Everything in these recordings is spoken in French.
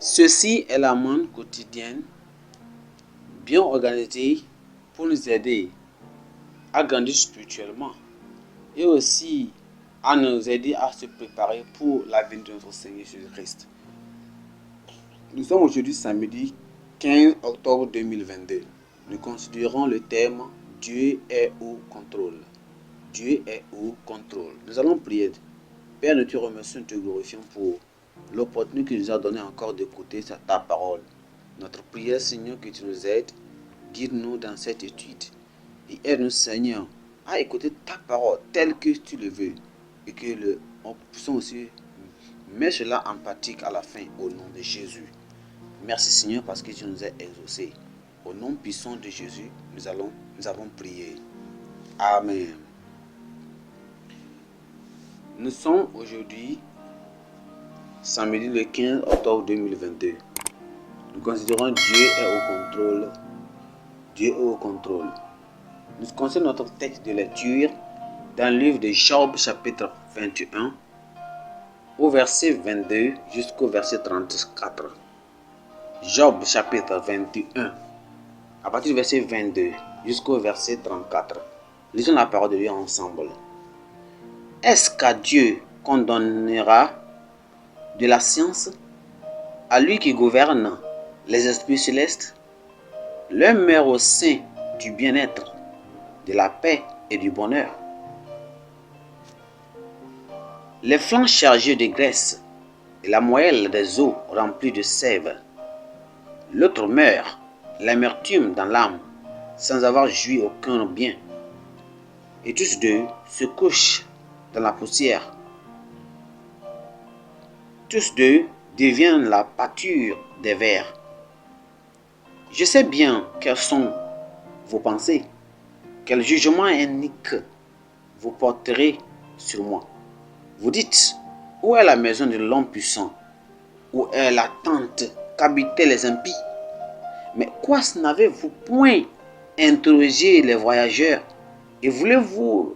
Ceci est la manne quotidienne bien organisée pour nous aider à grandir spirituellement et aussi à nous aider à se préparer pour la venue de notre Seigneur Jésus-Christ. Nous sommes aujourd'hui samedi 15 octobre 2022. Nous considérons le thème Dieu est au contrôle. Dieu est au contrôle. Nous allons prier. Père, nous te remercions, nous te glorifions pour l'opportunité que tu nous as donné encore d'écouter ta parole. Notre prière, Seigneur, que tu nous aides, guide-nous dans cette étude et aide-nous, Seigneur, à écouter ta parole telle que tu le veux et que on puisse aussi mettre cela en pratique à la fin au nom de Jésus. Merci, Seigneur, parce que tu nous as exaucés. Au nom puissant de Jésus, nous avons prié. Amen. Nous sommes aujourd'hui samedi le 15 octobre 2022. Nous considérons Dieu est au contrôle. Dieu est au contrôle. Nous considérons notre texte de lecture dans le livre de Job chapitre 21 au verset 22 jusqu'au verset 34. Job chapitre 21 à partir du verset 22 jusqu'au verset 34. Lisons la parole de Dieu ensemble. Est-ce qu'à Dieu qu'on donnera de la science, à lui qui gouverne les esprits célestes? L'un meurt au sein du bien-être, de la paix et du bonheur. Les flancs chargés de graisse et la moelle des os remplis de sève. L'autre meurt, l'amertume dans l'âme, sans avoir joui aucun bien. Et tous deux se couchent dans la poussière. Tous deux deviennent la pâture des vers. Je sais bien quelles sont vos pensées, quel jugement inique vous porterez sur moi. Vous dites, où est la maison de l'homme puissant? Où est la tente qu'habitaient les impies? Mais quoi n'avez-vous point interrogé les voyageurs et voulez-vous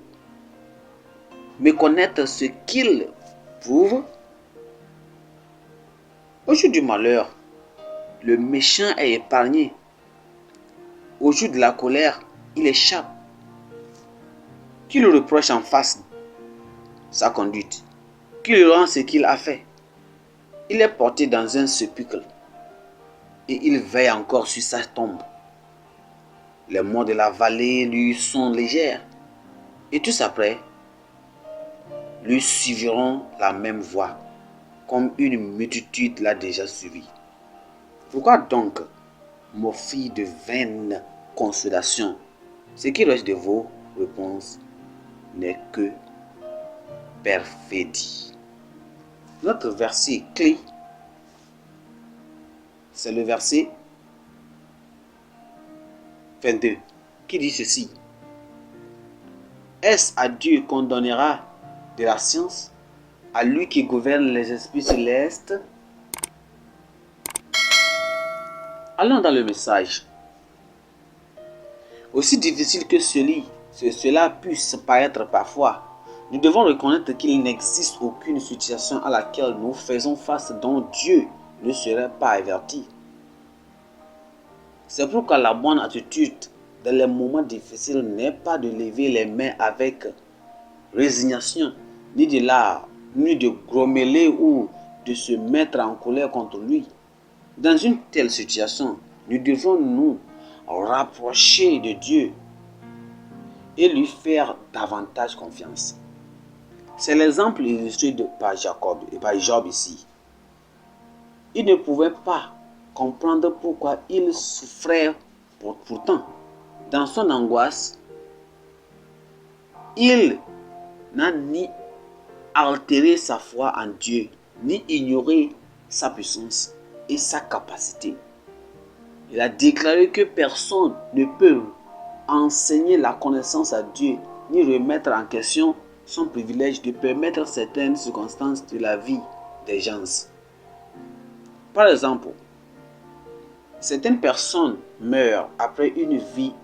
me connaître ce qu'ils prouvent? Au jour du malheur, le méchant est épargné. Au jour de la colère, il échappe. Qui le reproche en face sa conduite? Qui lui rend ce qu'il a fait? Il est porté dans un sépulcre et il veille encore sur sa tombe. Les morts de la vallée lui sont légères et tous après lui suivront la même voie, comme une multitude l'a déjà suivi. Pourquoi donc m'offrir de vaines consolations? Ce qui reste de vos réponses n'est que perfidie. Notre verset clé, c'est le verset 22 qui dit ceci. Est-ce à Dieu qu'on donnera de la science, à lui qui gouverne les esprits célestes? Allons dans le message. Aussi difficile que cela puisse paraître parfois, nous devons reconnaître qu'il n'existe aucune situation à laquelle nous faisons face dont Dieu ne serait pas averti. C'est pourquoi la bonne attitude dans les moments difficiles n'est pas de lever les mains avec résignation, ni de grommeler ou de se mettre en colère contre lui. Dans une telle situation, nous devons nous rapprocher de Dieu et lui faire davantage confiance. C'est l'exemple illustré par Jacob et par Job ici. Il ne pouvait pas comprendre pourquoi il souffrait. Pourtant, dans son angoisse, il n'a ni altéré sa foi en Dieu, ni ignoré sa puissance et sa capacité. Il a déclaré que personne ne peut enseigner la connaissance à Dieu, ni remettre en question son privilège de permettre certaines circonstances de la vie des gens. Par exemple, certaines personnes meurent après une vie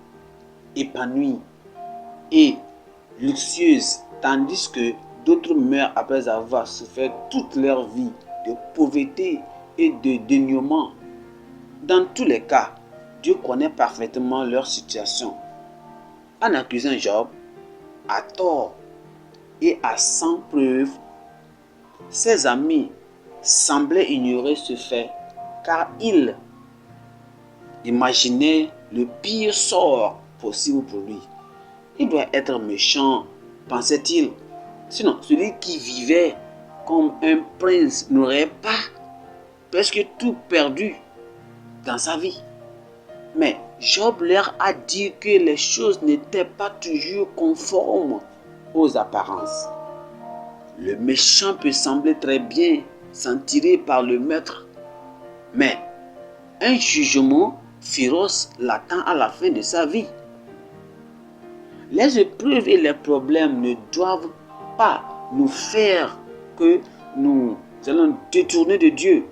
épanouie et luxueuse, tandis que d'autres meurent après avoir souffert toute leur vie de pauvreté et de dénuement. Dans tous les cas, Dieu connaît parfaitement leur situation. En accusant Job, à tort et à sans preuve, ses amis semblaient ignorer ce fait car ils imaginaient le pire sort possible pour lui. Il doit être méchant, pensait-il. Sinon, celui qui vivait comme un prince n'aurait pas presque tout perdu dans sa vie. Mais Job leur a dit que les choses n'étaient pas toujours conformes aux apparences. Le méchant peut sembler très bien s'en tirer par le maître, mais un jugement féroce l'attend à la fin de sa vie. Les épreuves et les problèmes ne doivent pas nous faire que nous allons détourner de Dieu.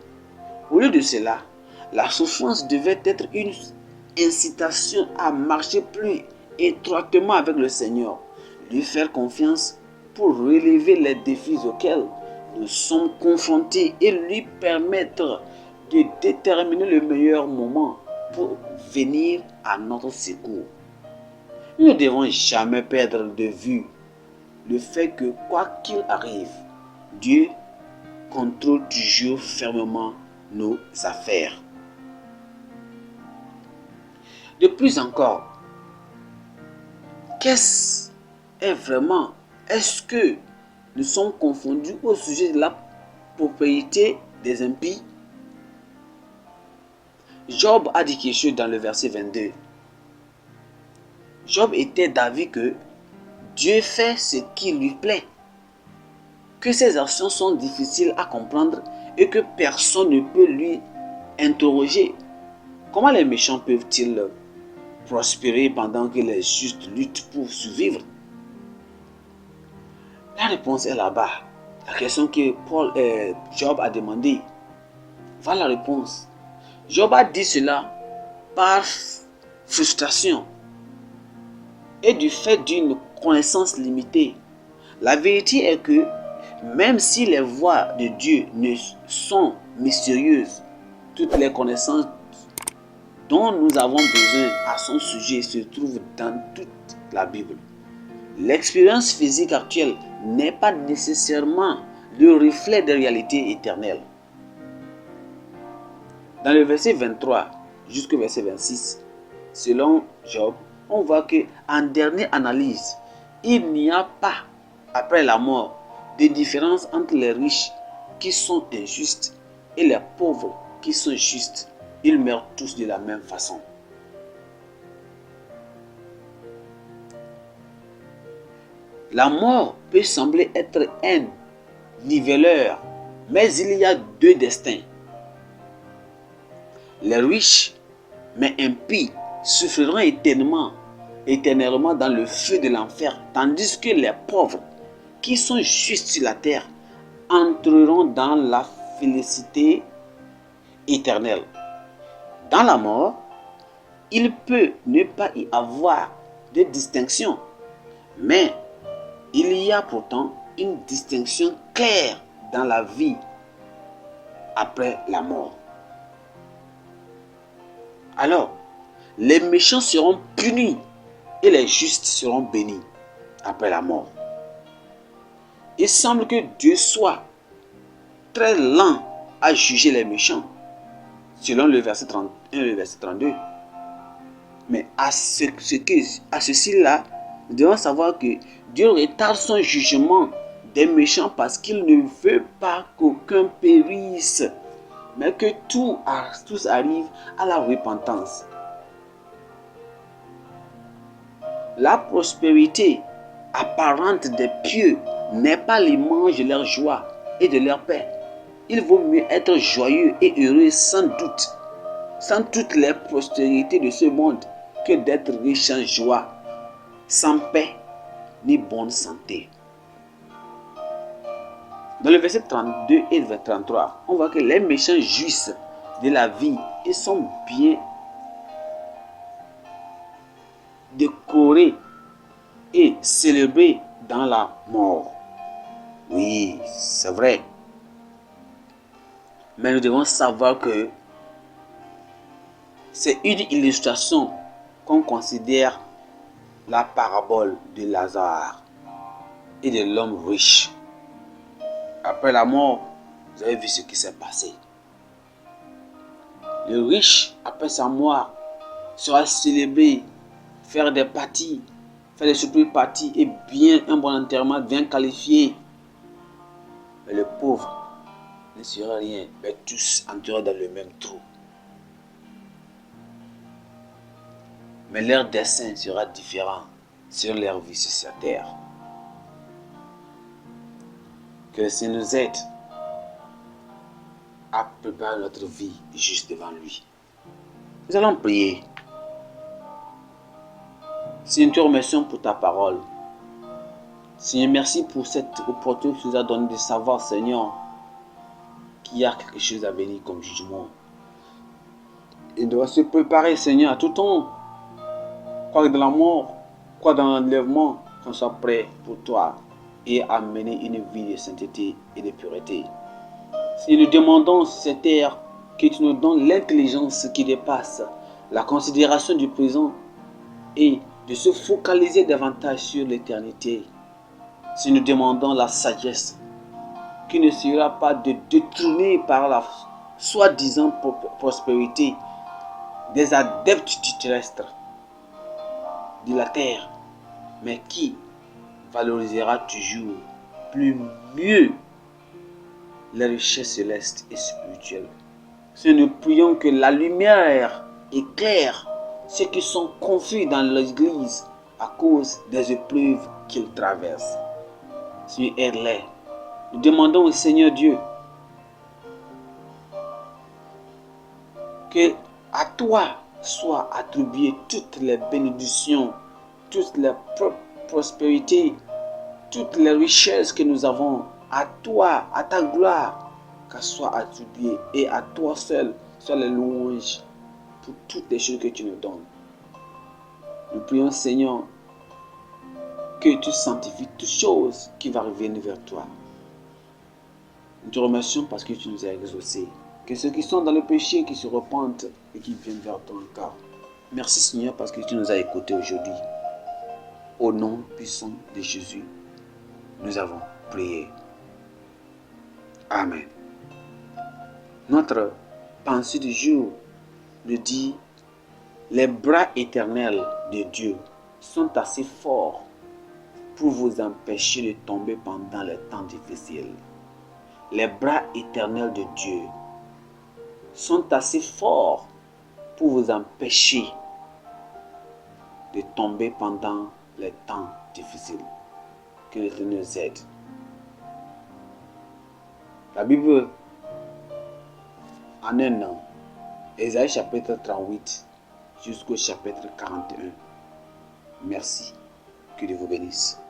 Au lieu de cela, la souffrance devait être une incitation à marcher plus étroitement avec le Seigneur, lui faire confiance pour relever les défis auxquels nous sommes confrontés et lui permettre de déterminer le meilleur moment pour venir à notre secours. Nous ne devons jamais perdre de vue le fait que quoi qu'il arrive, Dieu contrôle toujours fermement nos affaires. De plus encore, est-ce que nous sommes confondus au sujet de la propriété des impies? Job a dit quelque chose dans le verset 22. Job était d'avis que Dieu fait ce qui lui plaît, que ses actions sont difficiles à comprendre et que personne ne peut lui interroger. Comment les méchants peuvent-ils prospérer pendant que les justes luttent pour survivre? La réponse est là-bas. La question que Job a demandé. Voilà la réponse. Job a dit cela par frustration et du fait d'une connaissance limitée. La vérité est que même si les voies de Dieu ne sont mystérieuses, toutes les connaissances dont nous avons besoin à son sujet se trouvent dans toute la Bible. L'expérience physique actuelle n'est pas nécessairement le reflet des réalités éternelles. Dans le verset 23 jusqu'au verset 26, selon Job, on voit que en dernière analyse, il n'y a pas, après la mort, de différence entre les riches qui sont injustes et les pauvres qui sont justes. Ils meurent tous de la même façon. La mort peut sembler être un niveleur, mais il y a deux destins. Les riches, mais impies, souffriront éternellement dans le feu de l'enfer, tandis que les pauvres, qui sont justes sur la terre, entreront dans la félicité éternelle. Dans la mort, il peut ne pas y avoir de distinction, mais il y a pourtant une distinction claire dans la vie après la mort. Alors, les méchants seront punis et les justes seront bénis après la mort. Il semble que Dieu soit très lent à juger les méchants, selon le verset 31 et le verset 32. Mais à ceci-là, nous devons savoir que Dieu retarde son jugement des méchants parce qu'il ne veut pas qu'aucun périsse, mais que tous arrivent à la repentance. La prospérité apparente des pieux n'est pas l'image de leur joie et de leur paix. Il vaut mieux être joyeux et heureux sans toutes les prospérités de ce monde, que d'être riche en joie, sans paix ni bonne santé. Dans le verset 32 et 33, on voit que les méchants jouissent de la vie et sont bien décorés et célébrés dans la mort. Oui, c'est vrai. Mais nous devons savoir que c'est une illustration qu'on considère la parabole de Lazare et de l'homme riche. Après la mort, vous avez vu ce qui s'est passé. Le riche, après sa mort, sera célébré, faire des parties, faire des surprises parties et bien un bon enterrement bien qualifié. Mais le pauvre ne sera rien, mais tous enterrés dans le même trou. Mais leur destin sera différent sur leur vie sur cette terre. Que le Seigneur nous aide à préparer notre vie juste devant lui. Nous allons prier. Seigneur, nous te remercions pour ta parole. Seigneur, merci pour cette opportunité que tu nous as donnée de savoir, Seigneur, qu'il y a quelque chose à venir comme jugement. Et doit se préparer, Seigneur, à tout temps. Quoi dans la mort, quoi dans l'enlèvement, qu'on soit prêt pour toi et à mener une vie de sainteté et de pureté. Si nous demandons sur cette terre que tu nous donnes l'intelligence qui dépasse la considération du présent et de se focaliser davantage sur l'éternité. Si nous demandons la sagesse qui ne sera pas de détourner par la soi-disant prospérité des adeptes du terrestre, de la terre, mais qui valorisera toujours plus mieux les richesses célestes et spirituelles. Si nous prions que la lumière éclaire ceux qui sont confus dans l'église à cause des épreuves qu'ils traversent. Seigneur, aide-les. Nous demandons au Seigneur Dieu que à toi soient attribuées toutes les bénédictions, toutes les prospérités, toutes les richesses que nous avons. À toi, à ta gloire, qu'elles soient attribuées et à toi seul soient les louanges pour toutes les choses que tu nous donnes. Nous prions, Seigneur, que tu sanctifies toutes choses qui vont revenir vers toi. Nous te remercions parce que tu nous as exaucés. Que ceux qui sont dans le péché, qui se repentent et qui viennent vers toi encore. Merci, Seigneur, parce que tu nous as écoutés aujourd'hui. Au nom puissant de Jésus, nous avons prié. Amen. Notre pensée du jour nous dit: les bras éternels de Dieu sont assez forts pour vous empêcher de tomber pendant les temps difficiles. Les bras éternels de Dieu sont assez forts pour vous empêcher de tomber pendant les temps difficiles. Que le Seigneur nous aide. La Bible, en un an, Ésaïe chapitre 38 jusqu'au chapitre 41. Merci. Que Dieu vous bénisse.